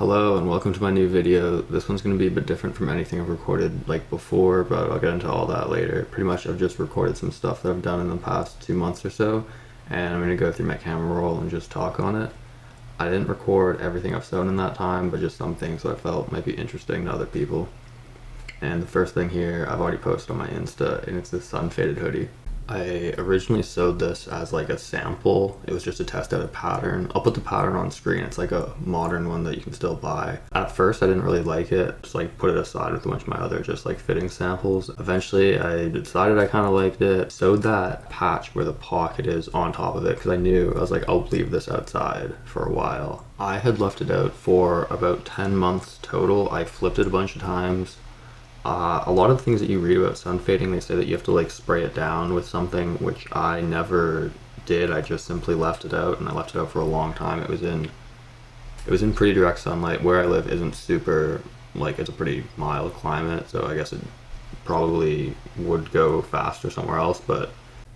Hello and welcome to my new video. This one's going to be a bit different from anything I've recorded like before, but I'll get into all that later. Pretty much I've just recorded some stuff that I've done in the past 2 months or so, and I'm going to go through my camera roll and just talk on it. I didn't record everything I've sewn in that time, but just some things that I felt might be interesting to other people. And the first thing here, I've already posted on my Insta, and it's this sunfaded hoodie. I originally sewed this as like a sample. It was just to test out a pattern. I'll put the pattern on screen. It's like a modern one that you can still buy. At first I didn't really like it. Just like put it aside with a bunch of my other just like fitting samples. Eventually I decided I kind of liked it. Sewed that patch where the pocket is on top of it because I was like, I'll leave this outside for a while. I had left it out for about 10 months total. I flipped it a bunch of times. A lot of the things that you read about sunfading, they say that you have to like spray it down with something, which I never did. I just simply left it out, and I left it out for a long time. It was in pretty direct sunlight. Where I live isn't super, like, it's a pretty mild climate, so I guess it probably would go faster somewhere else, but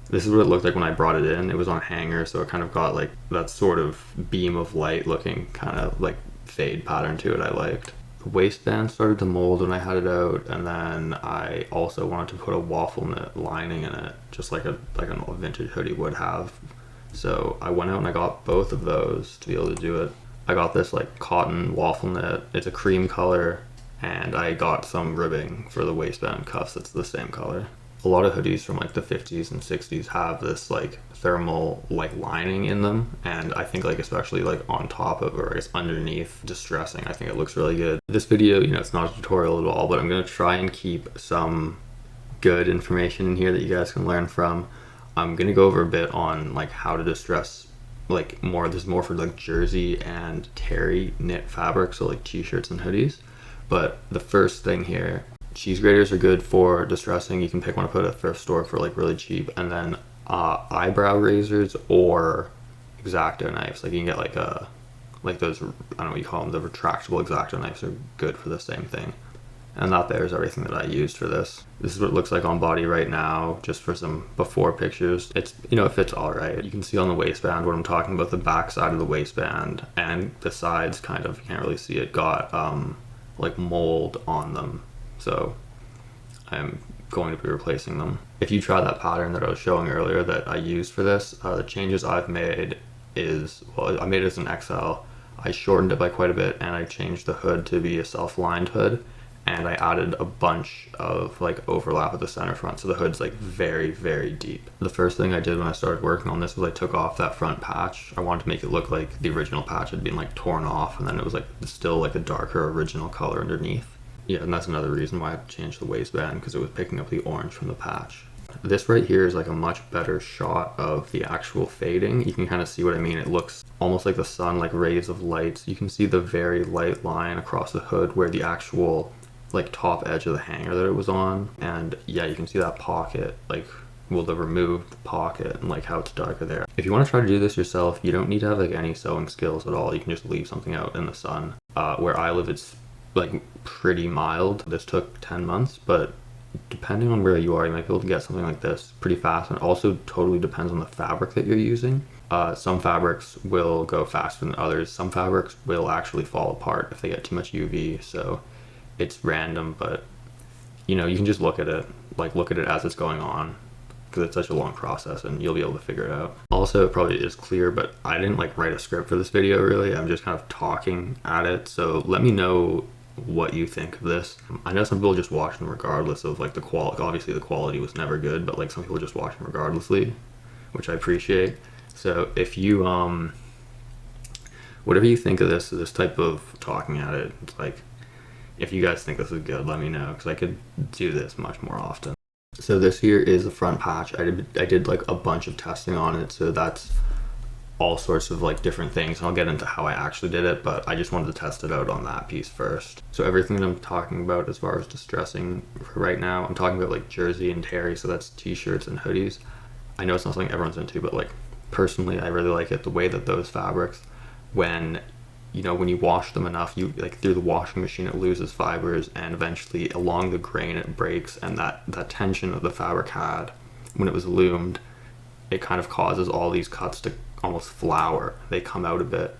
this is what it looked like when I brought it in. It was on a hanger, so it kind of got like that sort of beam of light looking kind of like fade pattern to it I liked. The waistband started to mold when I had it out, and then I also wanted to put a waffle knit lining in it, just like a vintage hoodie would have. So I went out and I got both of those to be able to do it. I got this like cotton waffle knit. It's a cream color, and I got some ribbing for the waistband cuffs that's the same color. A lot of hoodies from like the 50s and 60s have this like thermal like lining in them, and I think like especially like on top of, or I guess underneath distressing, I think it looks really good. This video, it's not a tutorial at all, but I'm going to try and keep some good information in here that you guys can learn from. I'm going to go over a bit on like how to distress like more. This is more for like jersey and terry knit fabric, so like t-shirts and hoodies. But the first thing here, cheese graters are good for distressing. You can pick one up at a thrift store for like really cheap. And then eyebrow razors or X-Acto knives. Like you can get like those, I don't know what you call them, the retractable X-Acto knives are good for the same thing. And that there is everything that I used for this. This is what it looks like on body right now, just for some before pictures. It's, it fits all right. You can see on the waistband what I'm talking about. The back side of the waistband and the sides kind of, you can't really see it, got like mold on them. So I'm going to be replacing them. If you try that pattern that I was showing earlier that I used for this, the changes I've made is, well, I made it as an XL. I shortened it by quite a bit, and I changed the hood to be a self-lined hood, and I added a bunch of like overlap at the center front, so the hood's like very, very deep. The first thing I did when I started working on this was I took off that front patch. I wanted to make it look like the original patch had been like torn off, and then it was like still like a darker original color underneath. Yeah, and that's another reason why I had to change the waistband, because it was picking up the orange from the patch. This right here is like a much better shot of the actual fading. You can kind of see what I mean. It looks almost like the sun, like rays of lights. You can see the very light line across the hood where the actual like top edge of the hanger that it was on. And yeah, you can see that pocket, like, well, the removed pocket and like how it's darker there. If you want to try to do this yourself, you don't need to have like any sewing skills at all. You can just leave something out in the sun. Where I live, it's like pretty mild. This took 10 months, but depending on where you are, you might be able to get something like this pretty fast. And it also totally depends on the fabric that you're using. Some fabrics will go faster than others. Some fabrics will actually fall apart if they get too much UV, so it's random. But you can just look at it as it's going on, because it's such a long process, and you'll be able to figure it out. Also, it probably is clear, but I didn't like write a script for this video really. I'm just kind of talking at it, so let me know what you think of this. I know some people just watch them regardless of like the quality. Obviously the quality was never good, but like some people just watch them regardlessly, which I appreciate. So if you whatever you think of this type of talking at it, it's like, if you guys think this is good, let me know, because I could do this much more often. So this here is the front patch. I did like a bunch of testing on it, so that's all sorts of like different things, and I'll get into how I actually did it, but I just wanted to test it out on that piece first. So everything that I'm talking about as far as distressing for right now, I'm talking about like jersey and terry, so that's t-shirts and hoodies. I know it's not something everyone's into, but like personally I really like it, the way that those fabrics, when you wash them enough, you like through the washing machine, it loses fibers, and eventually along the grain it breaks, and that tension that the fabric had when it was loomed, it kind of causes all these cuts to almost flower. They come out a bit.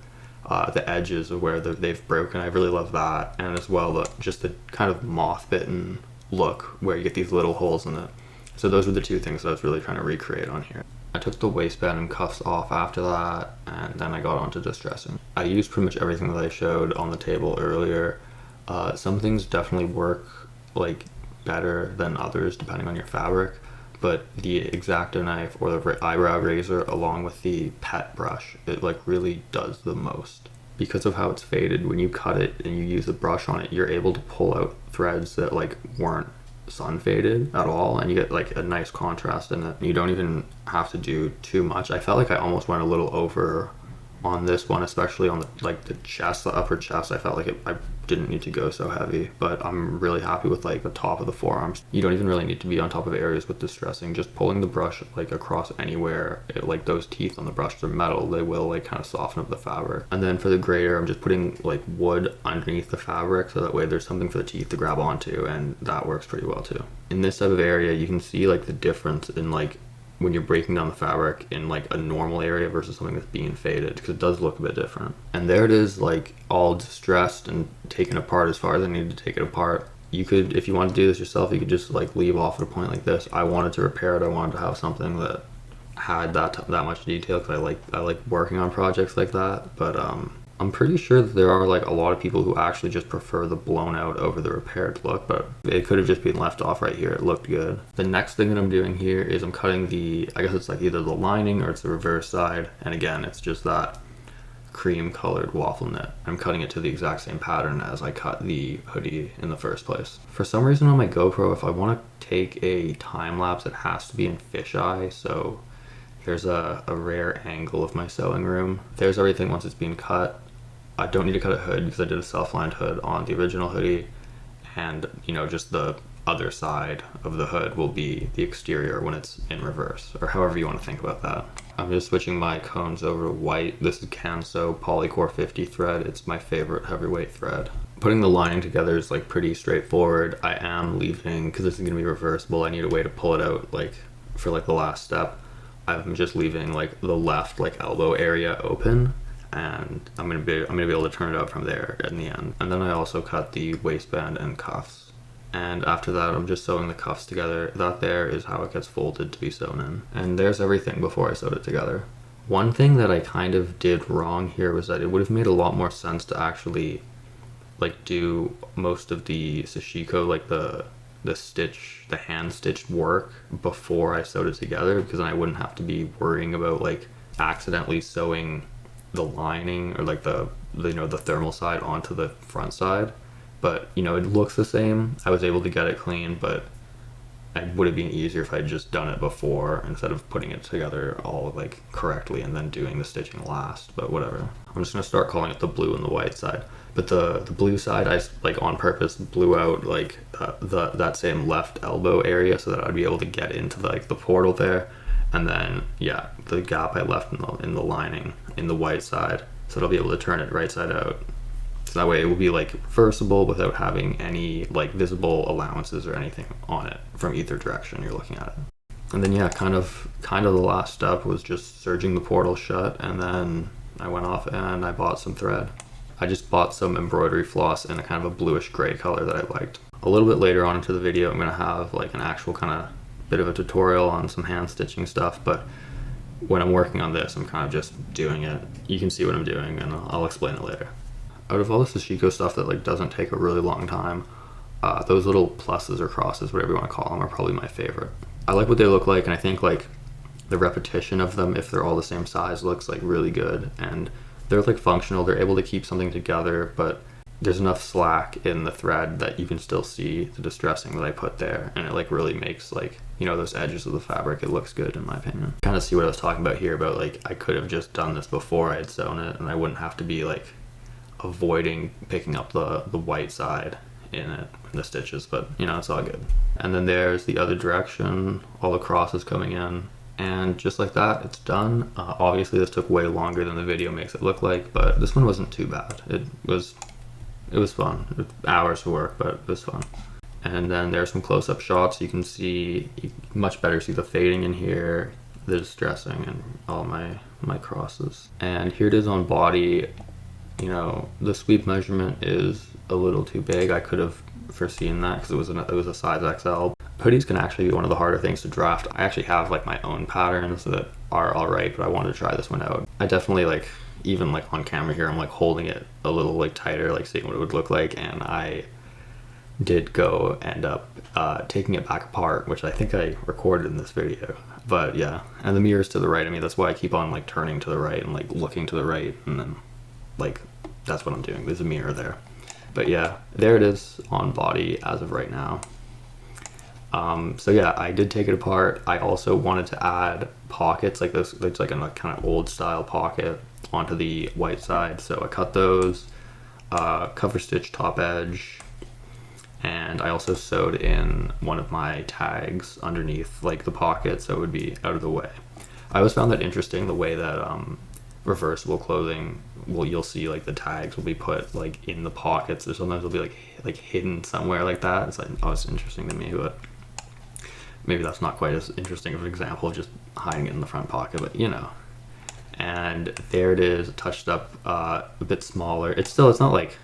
the edges of where they've broken. I really love that, and as well just the kind of moth-bitten look where you get these little holes in it. So those were the two things that I was really trying to recreate on here. I took the waistband and cuffs off after that, and then I got onto distressing. I used pretty much everything that I showed on the table earlier. Some things definitely work like better than others depending on your fabric, but the X-Acto knife or the eyebrow razor along with the pet brush, it like really does the most. Because of how it's faded, when you cut it and you use the brush on it, you're able to pull out threads that like weren't sun faded at all, and you get like a nice contrast in it. You don't even have to do too much. I felt like I almost went a little over on this one, especially on the chest, the upper chest. I felt like I didn't need to go so heavy, but I'm really happy with like the top of the forearms. You don't even really need to be on top of areas with distressing. Just pulling the brush like across anywhere, like those teeth on the brush, they're metal, they will like kind of soften up the fabric. And then for the grater, I'm just putting like wood underneath the fabric, so that way there's something for the teeth to grab onto, and that works pretty well too. In this type of area, you can see like the difference in like when you're breaking down the fabric in like a normal area versus something that's being faded, because it does look a bit different. And there it is, like all distressed and taken apart as far as I needed to take it apart. You could, if you want to do this yourself, you could just like leave off at a point like this. I wanted to repair it. I wanted to have something that had that much detail, because I like working on projects like that. But I'm pretty sure that there are like a lot of people who actually just prefer the blown out over the repaired look, but it could have just been left off right here. It looked good. The next thing that I'm doing here is I'm cutting I guess it's like either the lining or it's the reverse side. And again, it's just that cream colored waffle knit. I'm cutting it to the exact same pattern as I cut the hoodie in the first place. For some reason on my GoPro, if I want to take a time lapse, it has to be in fisheye. So here's a rare angle of my sewing room. There's everything once it's being cut. I don't need to cut a hood because I did a self-lined hood on the original hoodie, and you know, just the other side of the hood will be the exterior when it's in reverse, or however you want to think about that. I'm just switching my cones over to white. This is Canso Polycore 50 thread. It's my favorite heavyweight thread. Putting the lining together is like pretty straightforward. I am leaving, because this is going to be reversible, I need a way to pull it out like for like the last step. I'm just leaving like the left like elbow area open, and I'm gonna be able to turn it out from there in the end. And then I also cut the waistband and cuffs. And after that, I'm just sewing the cuffs together. That there is how it gets folded to be sewn in. And there's everything before I sewed it together. One thing that I kind of did wrong here was that it would have made a lot more sense to actually like do most of the sashiko, like the hand stitched work before I sewed it together, because then I wouldn't have to be worrying about like accidentally sewing the lining or like the thermal side onto the front side. But you know, it looks the same. I was able to get it clean, but it would have been easier if I had just done it before instead of putting it together all like correctly and then doing the stitching last. But whatever. I'm just gonna start calling it the blue and the white side. But the blue side, I like on purpose blew out like that same left elbow area so that I'd be able to get into like the portal there. And then, yeah, the gap I left in the lining in the white side, so I'll be able to turn it right side out. So that way it will be like reversible without having any like visible allowances or anything on it from either direction you're looking at it. And then yeah, kind of the last step was just serging the portal shut, and then I went off and I bought some thread. I just bought some embroidery floss in a kind of a bluish gray color that I liked. A little bit later on into the video, I'm gonna have like an actual kind of bit of a tutorial on some hand stitching stuff, but when I'm working on this, I'm kind of just doing it. You can see what I'm doing, and I'll explain it later. Out of all the sashiko stuff that like doesn't take a really long time, those little pluses or crosses, whatever you want to call them, are probably my favorite. I like what they look like, and I think like the repetition of them, if they're all the same size, looks like really good, and they're like functional. They're able to keep something together, but there's enough slack in the thread that you can still see the distressing that I put there, and it like really makes like, you know, those edges of the fabric, it looks good in my opinion. Kind of see what I was talking about here about like I could have just done this before I had sewn it, and I wouldn't have to be like avoiding picking up the white side in it, in the stitches, but you know, it's all good. And then there's the other direction, all the crosses coming in, and just like that, it's done. Obviously this took way longer than the video makes it look like, but this one wasn't too bad. It was fun. It was hours of work, but it was fun. And then there's some close-up shots. You can much better see the fading in here, the distressing, and all my crosses. And here it is on body. you know, the sweep measurement is a little too big. I could have foreseen that because it was a size XL. Hoodies can actually be one of the harder things to draft. I actually have like my own patterns that are all right, but I wanted to try this one out. I definitely like, even like on camera here, I'm like holding it a little like tighter, like seeing what it would look like, and I did go end up taking it back apart, which I think I recorded in this video. But yeah, and the mirror's to the right. I mean, that's why I keep on like turning to the right and like looking to the right, and then like that's what I'm doing. There's a mirror there. But yeah, there it is on body as of right now. So yeah, I did take it apart. I also wanted to add pockets like this. It's like a kind of old style pocket onto the white side. So I cut those, cover stitch top edge, and I also sewed in one of my tags underneath like the pocket so it would be out of the way. I always found that interesting, the way that reversible clothing, well, you'll see like the tags will be put like in the pockets, or sometimes they'll be like hidden somewhere like that. It's like, oh, it's interesting to me, but maybe that's not quite as interesting of an example of just hiding it in the front pocket, but you know. And there it is, touched up a bit smaller. It's not like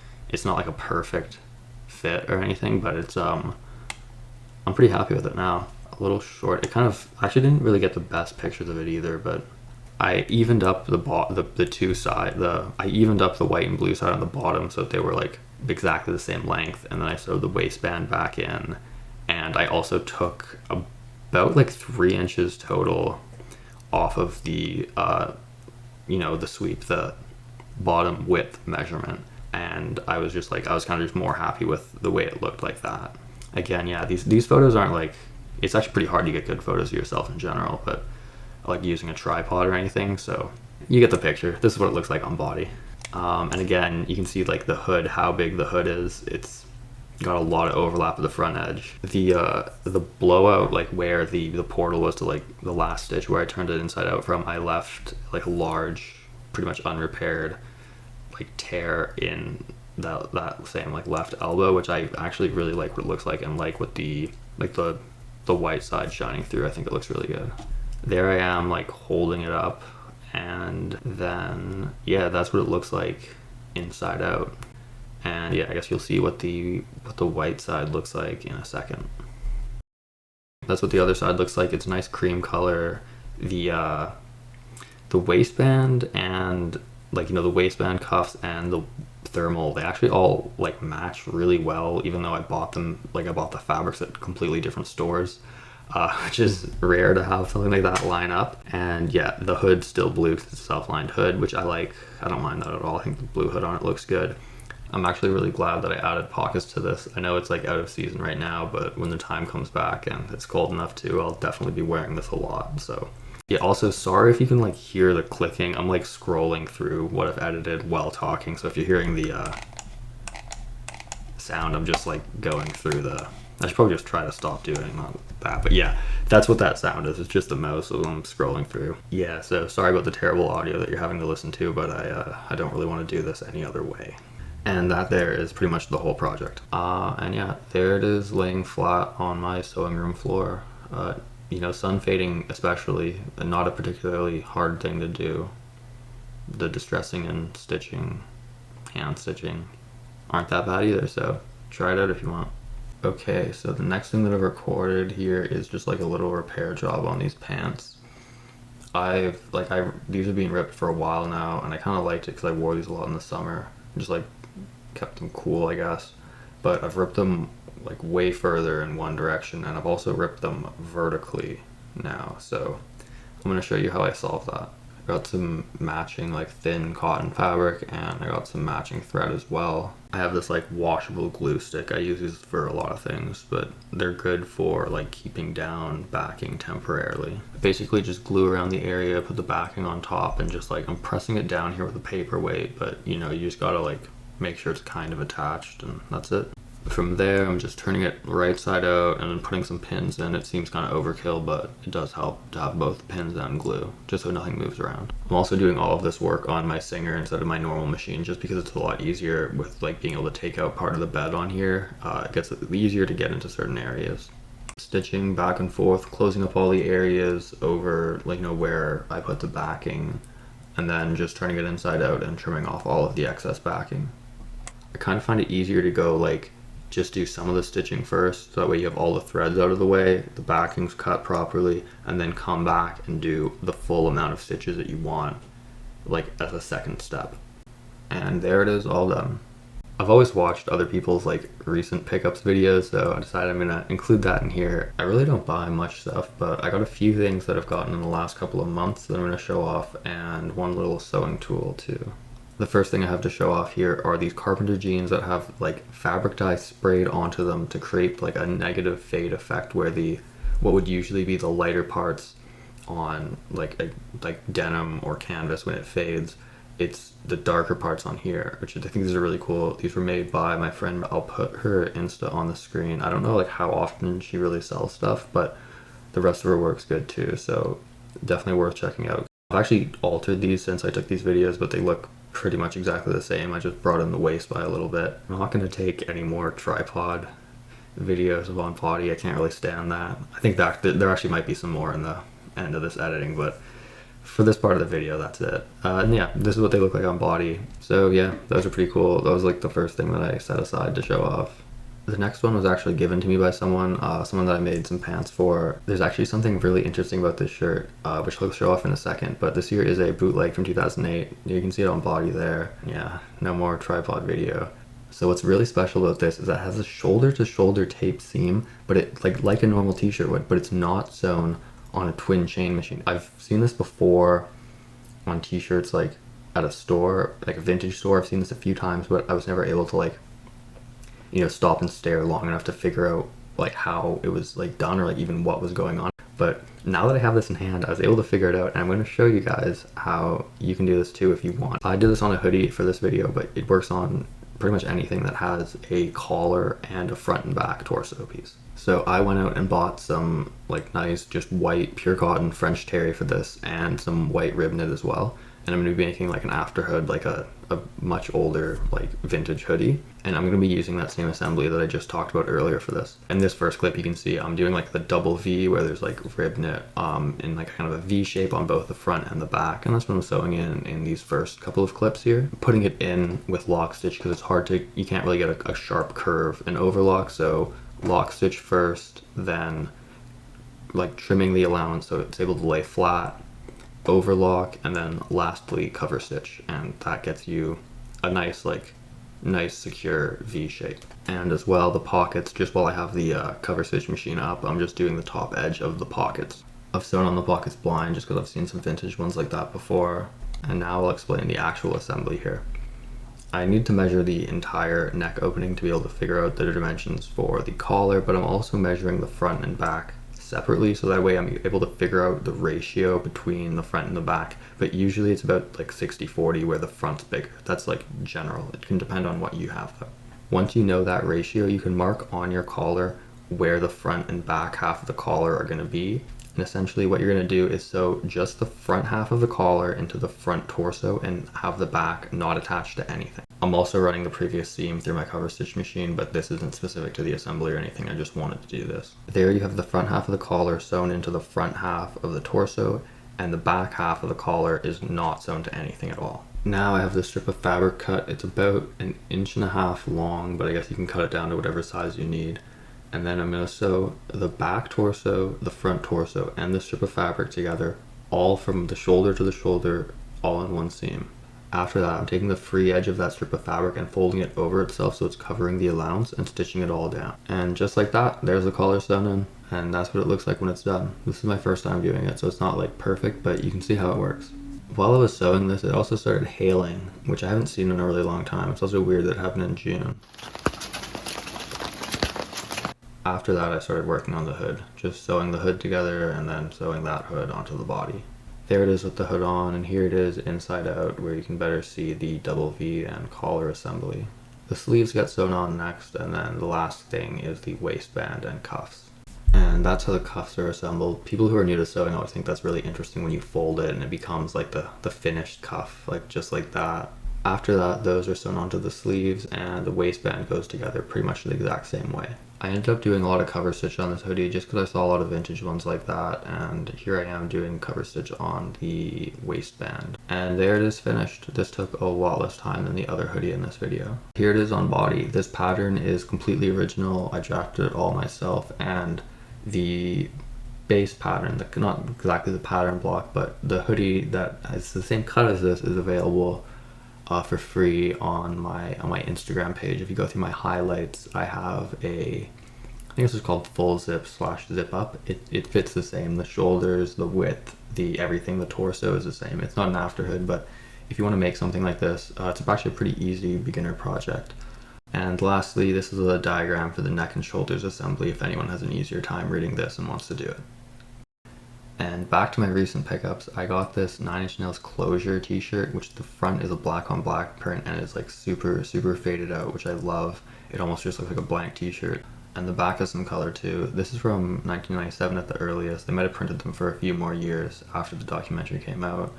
a perfect fit or anything, but it's I'm pretty happy with it now. A little short. It kind of, actually didn't really get the best pictures of it either, but I evened up the two side. I evened up the white and blue side on the bottom so that they were like exactly the same length, and then I sewed the waistband back in, and I also took about like 3 inches total off of the you know, the sweep, the bottom width measurement, and I was kind of just more happy with the way it looked like that. Again, yeah, these photos aren't like, it's actually pretty hard to get good photos of yourself in general, but like using a tripod or anything, so you get the picture. This is what it looks like on body. And again, you can see like the hood, how big the hood is. It's got a lot of overlap at the front edge. The blowout, like where the portal was to like the last stitch where I turned it inside out from, I left like a large, pretty much unrepaired like tear in that same like left elbow, which I actually really like what it looks like, and like with the white side shining through, I think it looks really good. There I am like holding it up, and then yeah, that's what it looks like inside out. And yeah, I guess you'll see what the white side looks like in a second. That's what the other side looks like. It's a nice cream color. The waistband and like, you know, the waistband cuffs and the thermal, they actually all like match really well, even though I bought the fabrics at completely different stores, which is rare to have something like that line up. And yeah, the hood's still blue because it's a self-lined hood, which I like. I don't mind that at all. I think the blue hood on it looks good. I'm actually really glad that I added pockets to this. I know it's like out of season right now, but when the time comes back and it's cold enough too, I'll definitely be wearing this a lot. So yeah, also sorry if you can like hear the clicking. I'm like scrolling through what I've edited while talking, so if you're hearing the sound, I'm just like going through I should probably just try to stop doing that, but yeah, that's what that sound is. It's just the mouse as I'm scrolling through. Yeah, so sorry about the terrible audio that you're having to listen to, but I don't really want to do this any other way. And that there is pretty much the whole project. And yeah, there it is laying flat on my sewing room floor. You know, sun fading especially, not a particularly hard thing to do. The distressing and stitching, hand stitching, aren't that bad either, so try it out if you want. Okay, so the next thing that I've recorded here is just like a little repair job on these pants. These are being ripped for a while now, and I kind of liked it because I wore these a lot in the summer. Just like kept them cool, I guess. But I've ripped them like way further in one direction, and I've also ripped them vertically now. So I'm going to show you how I solved that. I got some matching like thin cotton fabric, and I got some matching thread as well. I have this like washable glue stick. I use these for a lot of things, but they're good for like keeping down backing temporarily. I basically just glue around the area, put the backing on top, and just like I'm pressing it down here with a paperweight, but you know, you just gotta like make sure it's kind of attached, and that's it. From there, I'm just turning it right side out and then putting some pins in. It seems kind of overkill, but it does help to have both pins and glue, just so nothing moves around. I'm also doing all of this work on my Singer instead of my normal machine, just because it's a lot easier with like being able to take out part of the bed on here. It gets easier to get into certain areas. Stitching back and forth, closing up all the areas over, like, you know, where I put the backing, and then just turning it inside out and trimming off all of the excess backing. I kind of find it easier to go like just do some of the stitching first, so that way you have all the threads out of the way, the backing's cut properly, and then come back and do the full amount of stitches that you want, like as a second step. And there it is, all done. I've always watched other people's like recent pickups videos, so I decided I'm gonna include that in here. I really don't buy much stuff, but I got a few things that I've gotten in the last couple of months that I'm gonna show off, and one little sewing tool too. The first thing I have to show off here are these carpenter jeans that have like fabric dye sprayed onto them to create like a negative fade effect, where what would usually be the lighter parts on like denim or canvas, when it fades, it's the darker parts on here, which I think these are really cool. These were made by my friend. I'll put her Insta on the screen. I don't know like how often she really sells stuff, but the rest of her work's good too, so definitely worth checking out. I've actually altered these since I took these videos, but they look pretty much exactly the same. I just brought in the waist by a little bit. I'm not going to take any more tripod videos of on body. I can't really stand that. I think that there actually might be some more in the end of this editing, but for this part of the video, that's it. And yeah, this is what they look like on body. So yeah, those are pretty cool. That was like the first thing that I set aside to show off. The next one was actually given to me by someone that I made some pants for. There's actually something really interesting about this shirt, which I'll show off in a second, but this here is a bootleg from 2008. You can see it on body there. Yeah, no more tripod video. So what's really special about this is that it has a shoulder to shoulder tape seam, but it like a normal t-shirt would, but it's not sewn on a twin chain machine. I've seen this before on t-shirts like at a store, like a vintage store. I've seen this a few times, but I was never able to like, you know, stop and stare long enough to figure out like how it was like done, or like even what was going on. But now that I have this in hand, I was able to figure it out, and I'm going to show you guys how you can do this too if you want. I did this on a hoodie for this video, but it works on pretty much anything that has a collar and a front and back torso piece. So I went out and bought some like nice just white pure cotton French terry for this, and some white rib knit as well. And I'm going to be making like an afterhood, like a much older like vintage hoodie, and I'm going to be using that same assembly that I just talked about earlier for this. In this first clip you can see I'm doing like the double V, where there's like rib knit in like kind of a V shape on both the front and the back, and that's what I'm sewing in these first couple of clips here. Putting it in with lock stitch because it's hard to, you can't really get a sharp curve in overlock, so lock stitch first, then like trimming the allowance so it's able to lay flat, overlock, and then lastly cover stitch, and that gets you a nice secure V shape. And as well, the pockets, just while I have the cover stitch machine up, I'm just doing the top edge of the pockets. I've sewn on the pockets blind just because I've seen some vintage ones like that before, and now I'll explain the actual assembly here. I need to measure the entire neck opening to be able to figure out the dimensions for the collar, but I'm also measuring the front and back separately, so that way I'm able to figure out the ratio between the front and the back. But usually it's about like 60-40, where the front's bigger. That's like general. It can depend on what you have though. Once you know that ratio, you can mark on your collar where the front and back half of the collar are going to be. And essentially what you're going to do is sew just the front half of the collar into the front torso and have the back not attached to anything. I'm also running the previous seam through my cover stitch machine, but this isn't specific to the assembly or anything. I just wanted to do this. There you have the front half of the collar sewn into the front half of the torso, and the back half of the collar is not sewn to anything at all. Now I have this strip of fabric cut. It's about 1.5 inches long, but I guess you can cut it down to whatever size you need. And then I'm going to sew the back torso, the front torso, and the strip of fabric together, all from the shoulder to the shoulder, all in one seam. After that, I'm taking the free edge of that strip of fabric and folding it over itself so it's covering the allowance, and stitching it all down. And just like that, there's the collar sewn in, and that's what it looks like when it's done. This is my first time doing it, so it's not like perfect, but you can see how it works. While I was sewing this, it also started hailing, which I haven't seen in a really long time. It's also weird that it happened in June. After that, I started working on the hood, just sewing the hood together and then sewing that hood onto the body. There it is with the hood on, and here it is inside out, where you can better see the double V and collar assembly. The sleeves get sewn on next, and then the last thing is the waistband and cuffs. And that's how the cuffs are assembled. People who are new to sewing always think that's really interesting when you fold it and it becomes like the finished cuff, like just like that. After that, those are sewn onto the sleeves, and the waistband goes together pretty much the exact same way. I ended up doing a lot of cover stitch on this hoodie just because I saw a lot of vintage ones like that, and here I am doing cover stitch on the waistband. And there it is finished. This took a lot less time than the other hoodie in this video. Here it is on body. This pattern is completely original. I drafted it all myself, and the base pattern, not exactly the pattern block, but the hoodie that has the same cut as this is available for free on my Instagram page. If you go through my highlights, I have I think this is called full zip / zip up. It fits the same. The shoulders, the width, everything, the torso is the same. It's not an afterhood, but if you want to make something like this, it's actually a pretty easy beginner project. And lastly, this is a diagram for the neck and shoulders assembly if anyone has an easier time reading this and wants to do it. And back to my recent pickups, I got this 9 Inch Nails closure t-shirt, which the front is a black on black print and it's like super faded out, which I love. It almost just looks like a blank t-shirt. And the back has some color too. This is from 1997 at the earliest. They might have printed them for a few more years after the documentary came out,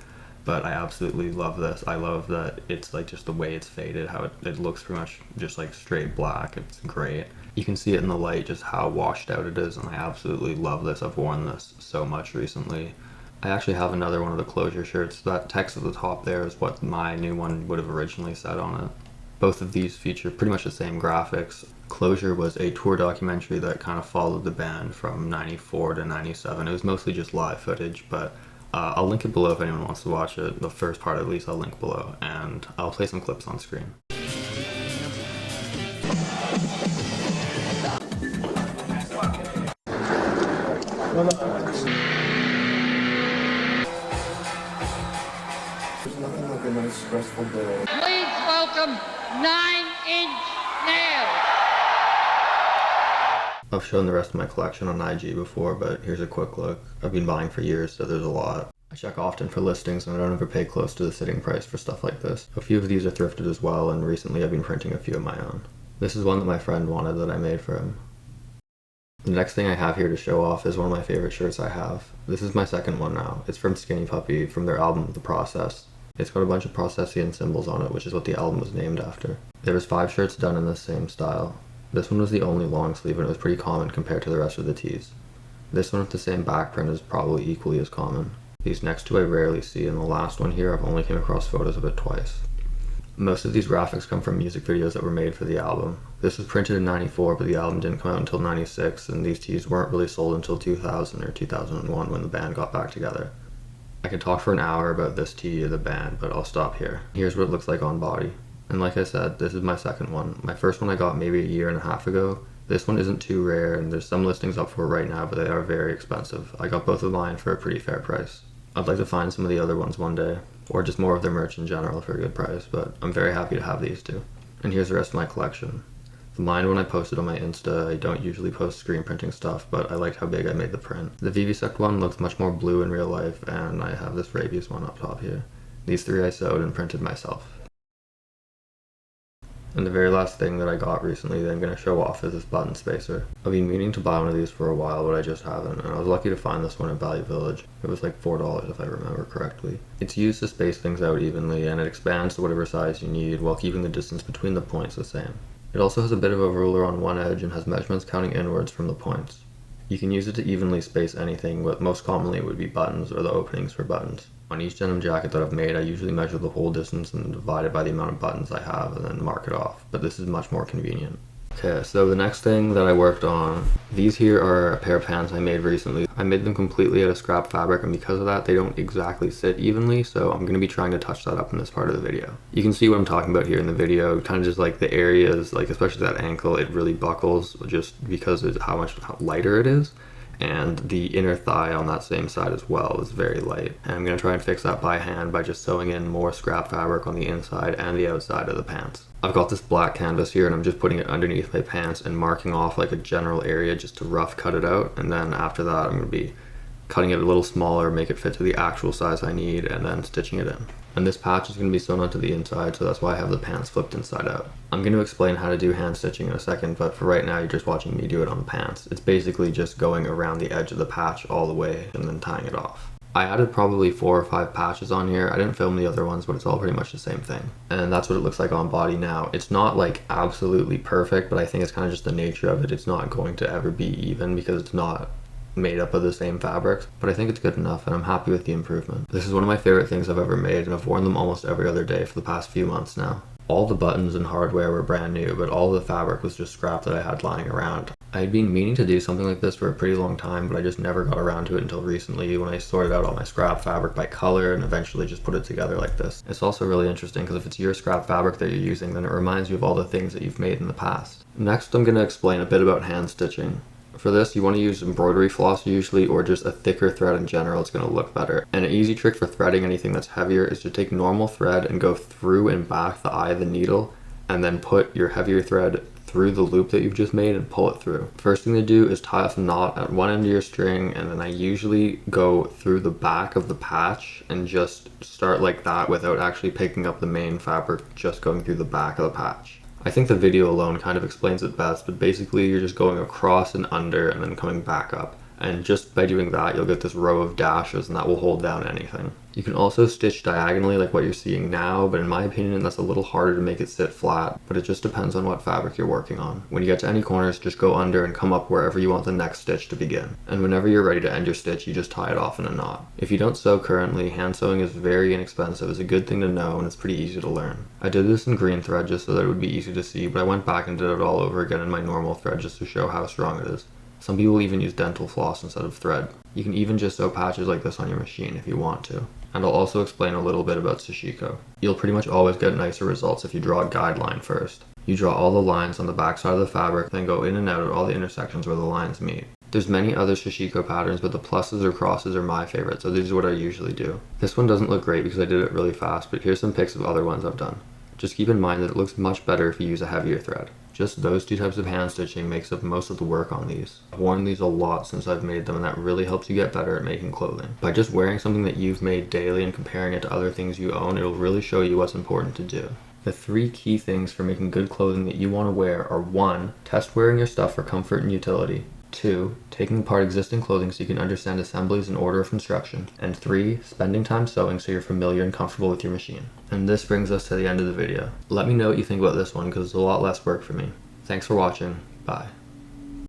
but I absolutely love this. I love that it's like just the way it's faded, how it looks pretty much just like straight black. It's great. You can see it in the light just how washed out it is, and I absolutely love this. I've worn this so much recently. I actually have another one of the closure shirts. That text at the top there is what my new one would have originally said on it. Both of these feature pretty much the same graphics. Closure was a tour documentary that kind of followed the band from 94 to 97. It was mostly just live footage, but I'll link it below if anyone wants to watch it. The first part at least I'll link below, and I'll play some clips on screen. There's nothing like a nice stressful day. Please welcome 9 Inch Nails. I've shown the rest of my collection on IG before, but here's a quick look. I've been buying for years, so there's a lot. I check often for listings and I don't ever pay close to the sitting price for stuff like this. A few of these are thrifted as well, and recently I've been printing a few of my own. This is one that my friend wanted that I made for him. The next thing I have here to show off is one of my favorite shirts I have. This is my second one now. It's from Skinny Puppy, from their album The Process. It's got a bunch of processian symbols on it, which is what the album was named after. There was 5 shirts done in this same style. This one was the only long sleeve and it was pretty common compared to the rest of the tees. This one with the same back print is probably equally as common. These next two I rarely see, and the last one here I've only came across photos of it twice. Most of these graphics come from music videos that were made for the album. This was printed in 94, but the album didn't come out until 96, and these tees weren't really sold until 2000 or 2001 when the band got back together. I could talk for an hour about this tee or the band, but I'll stop here. Here's what it looks like on body. And like I said, this is my second one. My first one I got maybe a year and a half ago. This one isn't too rare, and there's some listings up for it right now, but they are very expensive. I got both of mine for a pretty fair price. I'd like to find some of the other ones one day, or just more of their merch in general for a good price, but I'm very happy to have these two. And here's the rest of my collection. The lined one I posted on my Insta. I don't usually post screen printing stuff, but I liked how big I made the print. The Vivisect one looks much more blue in real life, and I have this Rabies one up top here. These 3 I sewed and printed myself. And the very last thing that I got recently that I'm going to show off is this button spacer. I've been meaning to buy one of these for a while, but I just haven't, and I was lucky to find this one at Value Village. It was like $4 if I remember correctly. It's used to space things out evenly, and it expands to whatever size you need while keeping the distance between the points the same. It also has a bit of a ruler on one edge and has measurements counting inwards from the points. You can use it to evenly space anything, but most commonly it would be buttons or the openings for buttons. On each denim jacket that I've made, I usually measure the whole distance and divide it by the amount of buttons I have and then mark it off, but this is much more convenient. Okay, so the next thing that I worked on, these here are a pair of pants I made recently. I made them completely out of scrap fabric, and because of that, they don't exactly sit evenly, so I'm going to be trying to touch that up in this part of the video. You can see what I'm talking about here in the video, kind of just like the areas, like especially that ankle, it really buckles just because of how lighter it is. And the inner thigh on that same side as well is very light. And I'm going to try and fix that by hand by just sewing in more scrap fabric on the inside and the outside of the pants. I've got this black canvas here and I'm just putting it underneath my pants and marking off like a general area just to rough cut it out. And then after that I'm going to be cutting it a little smaller, make it fit to the actual size I need, and then stitching it in. And this patch is going to be sewn onto the inside, so that's why I have the pants flipped inside out. I'm going to explain how to do hand stitching in a second, but for right now you're just watching me do it on the pants. It's basically just going around the edge of the patch all the way and then tying it off. I added probably 4 or 5 patches on here. I didn't film the other ones, but it's all pretty much the same thing. And that's what it looks like on body now. It's not like absolutely perfect, but I think it's kind of just the nature of it. It's not going to ever be even because it's not made up of the same fabrics, but I think it's good enough and I'm happy with the improvement. This is one of my favorite things I've ever made, and I've worn them almost every other day for the past few months now. All the buttons and hardware were brand new, but all the fabric was just scrap that I had lying around. I had been meaning to do something like this for a pretty long time, but I just never got around to it until recently when I sorted out all my scrap fabric by color and eventually just put it together like this. It's also really interesting because if it's your scrap fabric that you're using, then it reminds you of all the things that you've made in the past. Next, I'm going to explain a bit about hand stitching. For this, you want to use embroidery floss usually, or just a thicker thread in general. It's going to look better. And an easy trick for threading anything that's heavier is to take normal thread and go through and back the eye of the needle, and then put your heavier thread through the loop that you've just made and pull it through. First thing to do is tie off a knot at one end of your string, and then I usually go through the back of the patch and just start like that without actually picking up the main fabric, just going through the back of the patch. I think the video alone kind of explains it best, but basically you're just going across and under and then coming back up. And just by doing that, you'll get this row of dashes and that will hold down anything. You can also stitch diagonally like what you're seeing now, but in my opinion, that's a little harder to make it sit flat, but it just depends on what fabric you're working on. When you get to any corners, just go under and come up wherever you want the next stitch to begin. And whenever you're ready to end your stitch, you just tie it off in a knot. If you don't sew currently, hand sewing is very inexpensive. It's a good thing to know and it's pretty easy to learn. I did this in green thread just so that it would be easy to see, but I went back and did it all over again in my normal thread just to show how strong it is. Some people even use dental floss instead of thread. You can even just sew patches like this on your machine if you want to. And I'll also explain a little bit about sashiko. You'll pretty much always get nicer results if you draw a guideline first. You draw all the lines on the back side of the fabric, then go in and out at all the intersections where the lines meet. There's many other sashiko patterns, but the pluses or crosses are my favorite, so this is what I usually do. This one doesn't look great because I did it really fast, but here's some pics of other ones I've done. Just keep in mind that it looks much better if you use a heavier thread. Just those two types of hand stitching makes up most of the work on these. I've worn these a lot since I've made them, and that really helps you get better at making clothing. By just wearing something that you've made daily and comparing it to other things you own, it'll really show you what's important to do. The 3 key things for making good clothing that you want to wear are 1. Test wearing your stuff for comfort and utility. 2. Taking apart existing clothing so you can understand assemblies and order of construction. And 3. Spending time sewing so you're familiar and comfortable with your machine. And this brings us to the end of the video. Let me know what you think about this one because it's a lot less work for me. Thanks for watching. Bye.